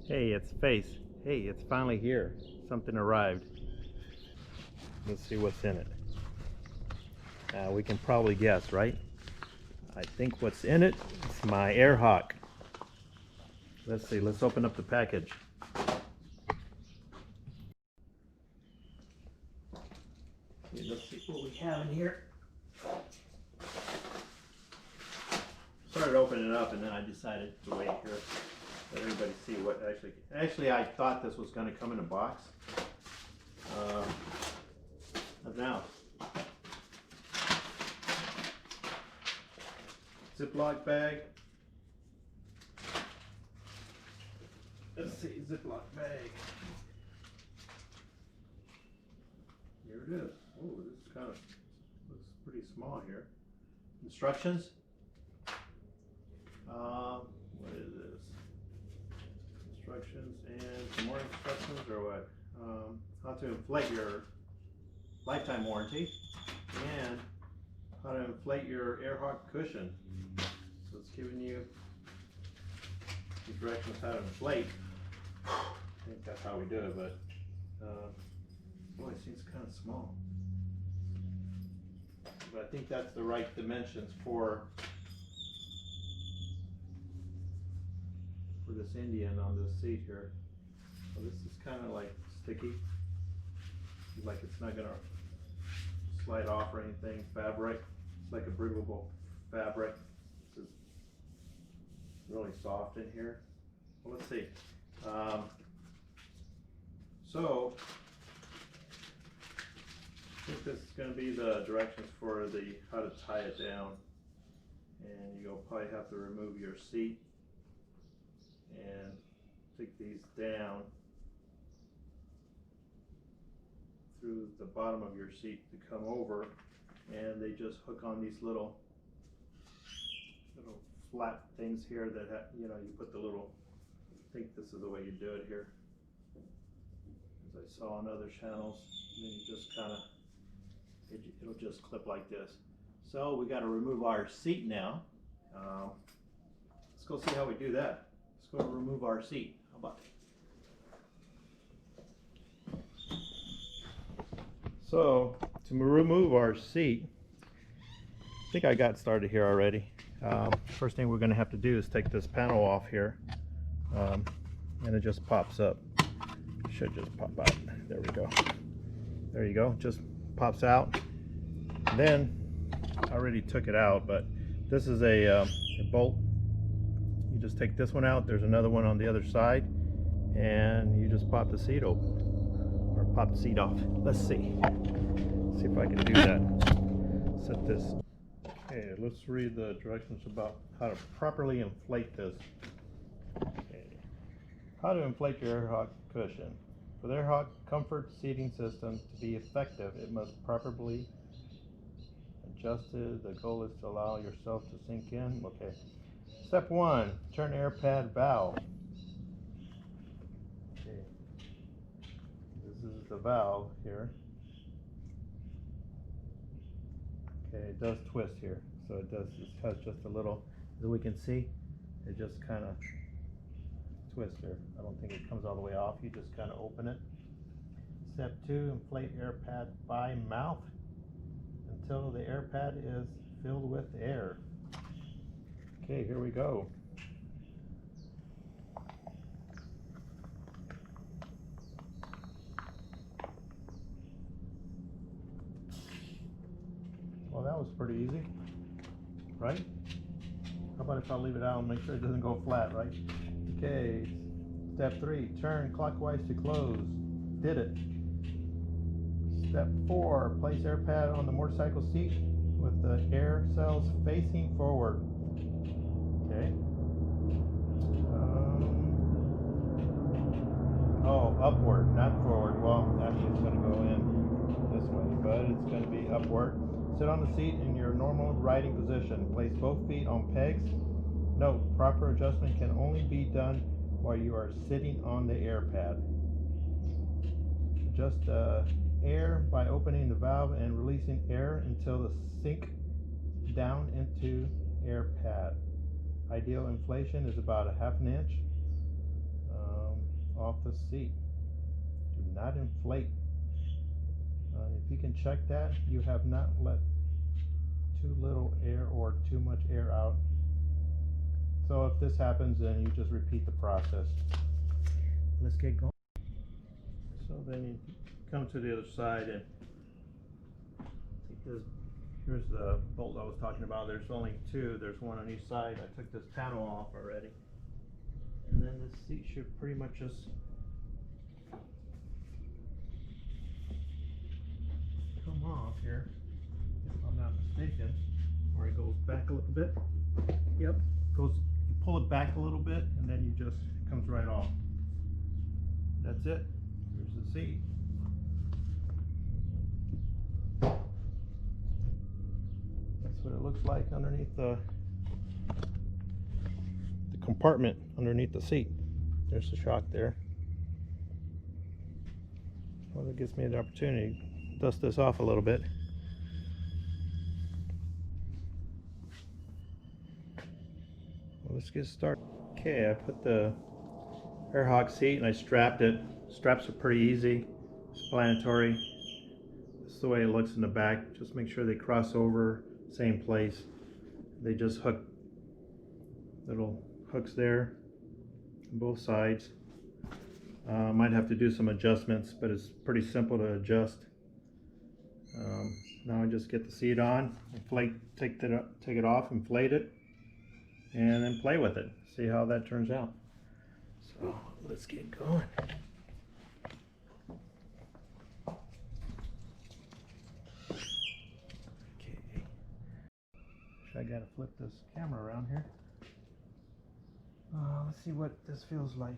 Hey, it's Face. Hey, it's finally here. Something arrived. Let's see what's in it. We can probably guess, right? I think what's in it is my AirHawk. Let's see, let's open up the package. Okay, let's see what we have in here. Started opening it up and then I decided to wait here. Let everybody see what actually I thought this was going to come in a box. But now, Ziploc bag. Let's see, Ziploc bag. Here it is. Oh, this kind of looks pretty small here. Instructions. What is this? Instructions and some more instructions, or what? How to inflate your lifetime warranty and how to inflate your AirHawk cushion. So it's giving you the directions how to inflate. I think that's how we do it, but boy, it seems kind of small. But I think that's the right dimensions for this Indian on this seat here. So this is kind of like sticky, like it's not gonna slide off or anything. Fabric, it's like a breathable fabric. This is really soft in here. Well, let's see. So I think this is going to be the directions for the how to tie it down, and you'll probably have to remove your seat and take these down through the bottom of your seat to come over, and they just hook on these little flat things here that you put the little, I think this is the way you do it here, as I saw on other channels. And then you just kind of, it'll just clip like this. So we got to remove our seat now. Let's go see how we do that. Let's go remove our seat. How about that? So to remove our seat, I think I got started here already. First thing we're going to have to do is take this panel off here, and it just pops up. It should just pop out. There we go. There you go. Just pops out. And then I already took it out, but this is a bolt. You just take this one out. There's another one on the other side, and you just pop the seat open, or pop the seat off. Let's see. See if I can do that. Set this. Okay, let's read the directions about how to properly inflate this. Okay. How to inflate your AirHawk cushion. For the AirHawk comfort seating system to be effective, it must properly adjusted. The goal is to allow yourself to sink in. Okay. Step 1, turn AirPad valve. Okay. This is the valve here. Okay, it does twist here. So it has just a little, as we can see, it just kind of twists here. I don't think it comes all the way off. You just kind of open it. Step 2, inflate AirPad by mouth until the AirPad is filled with air. Okay, here we go. Well, that was pretty easy, right? How about if I leave it out and make sure it doesn't go flat, right? Okay, step 3, turn clockwise to close. Did it. Step 4, place AirPad on the motorcycle seat with the air cells facing forward. Okay. Oh, upward, not forward. Well, actually it's going to go in this way, but it's going to be upward. Sit on the seat in your normal riding position. Place both feet on pegs. Note, proper adjustment can only be done while you are sitting on the AirPad. Adjust air by opening the valve and releasing air until the sink down into AirPad. Ideal inflation is about 1/2 inch. off the seat. Do not inflate. If you can check that, you have not let too little air or too much air out. So if this happens, then you just repeat the process. Let's get going. So then you come to the other side and take this. Here's the bolt I was talking about. There's only two. There's one on each side. I took this panel off already. And then the seat should pretty much just come off here, if I'm not mistaken. Or it goes back a little bit. Yep, you pull it back a little bit and then it comes right off. That's it. Here's the seat. That's what it looks like underneath the compartment underneath the seat. There's the shock there. Well, it gives me the opportunity to dust this off a little bit. Well, let's get started. Okay, I put the AirHawk seat and I strapped it. Straps are pretty easy, explanatory. This is the way it looks in the back. Just make sure they cross over, same place. They just hook little hooks there on both sides. Might have to do some adjustments, but it's pretty simple to adjust. Now I just get the seat on, take it off, inflate it, and then play with it. See how that turns out. So let's get going. Okay. I gotta flip this camera around here. Let's see what this feels like.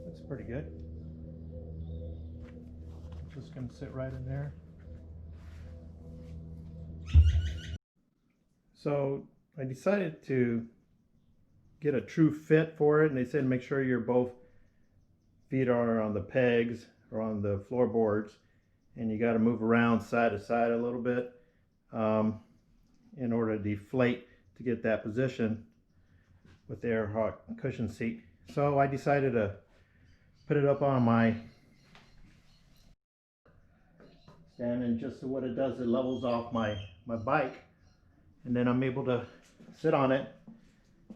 Looks pretty good. Just gonna sit right in there. So I decided to get a true fit for it, and they said make sure your both feet are on the pegs or on the floorboards, and you got to move around side to side a little bit in order to deflate to get that position with the AirHawk cushion seat. So I decided to put it up on my stand, and just what it does, it levels off my bike, and then I'm able to sit on it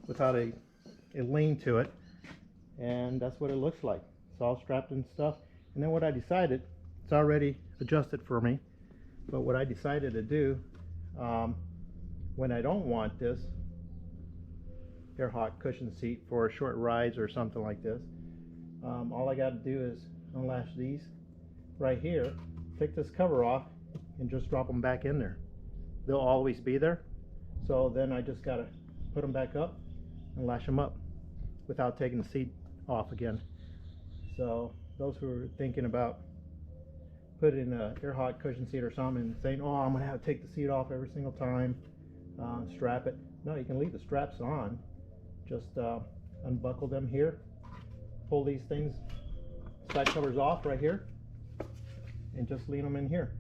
without a lean to it, and that's what it looks like. It's all strapped and stuff. And then what I decided, it's already adjusted for me, but what I decided to do when I don't want this AirHawk cushion seat for short rides or something like this, all I got to do is unlatch these right here, take this cover off, and just drop them back in there. They'll always be there. So then I just got to put them back up and lash them up without taking the seat off again. So those who are thinking about putting an AirHawk cushion seat or something and saying, oh, I'm going to have to take the seat off every single time, strap it. No, you can leave the straps on. Just unbuckle them here, pull these things, side covers off right here, and just lean them in here.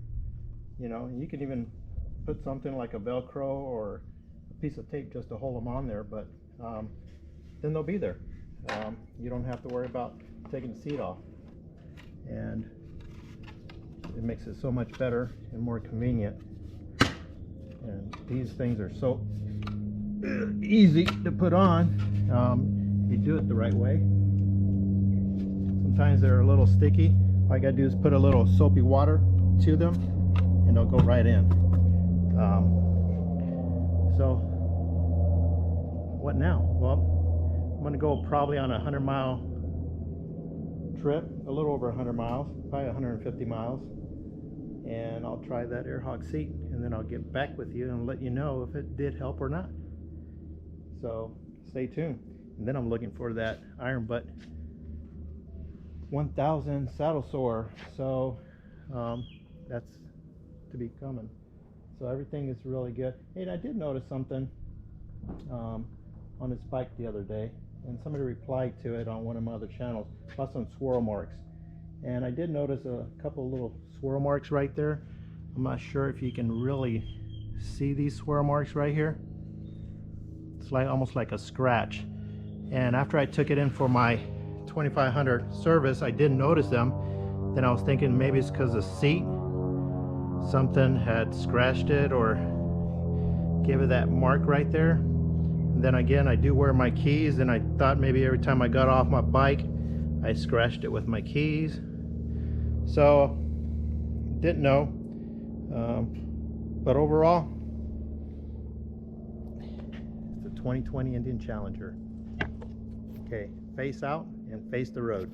You know, and you can even put something like a Velcro or a piece of tape just to hold them on there, but then they'll be there. You don't have to worry about taking the seat off, and it makes it so much better and more convenient. And these things are so easy to put on. You do it the right way. Sometimes they're a little sticky. All I gotta do is put a little soapy water to them and they'll go right in. So what now? Well, I'm gonna go probably on a 100-mile trip, a little over 100 miles, probably 150 miles, and I'll try that AirHawk seat, and then I'll get back with you and let you know if it did help or not. So stay tuned. And then I'm looking for that Iron Butt 1000 saddle sore, so that's to be coming. So everything is really good. Hey, and I did notice something on this bike the other day. and somebody replied to it on one of my other channels about some swirl marks. And I did notice a couple of little swirl marks right there. I'm not sure if you can really see these swirl marks right here. It's like almost like a scratch. And after I took it in for my 2500 service, I didn't notice them. Then I was thinking maybe it's because the seat, something had scratched it or gave it that mark right there. And then again, I do wear my keys, and I thought maybe every time I got off my bike I scratched it with my keys. So didn't know, but overall it's a 2020 Indian Challenger. Okay, face out and face the road.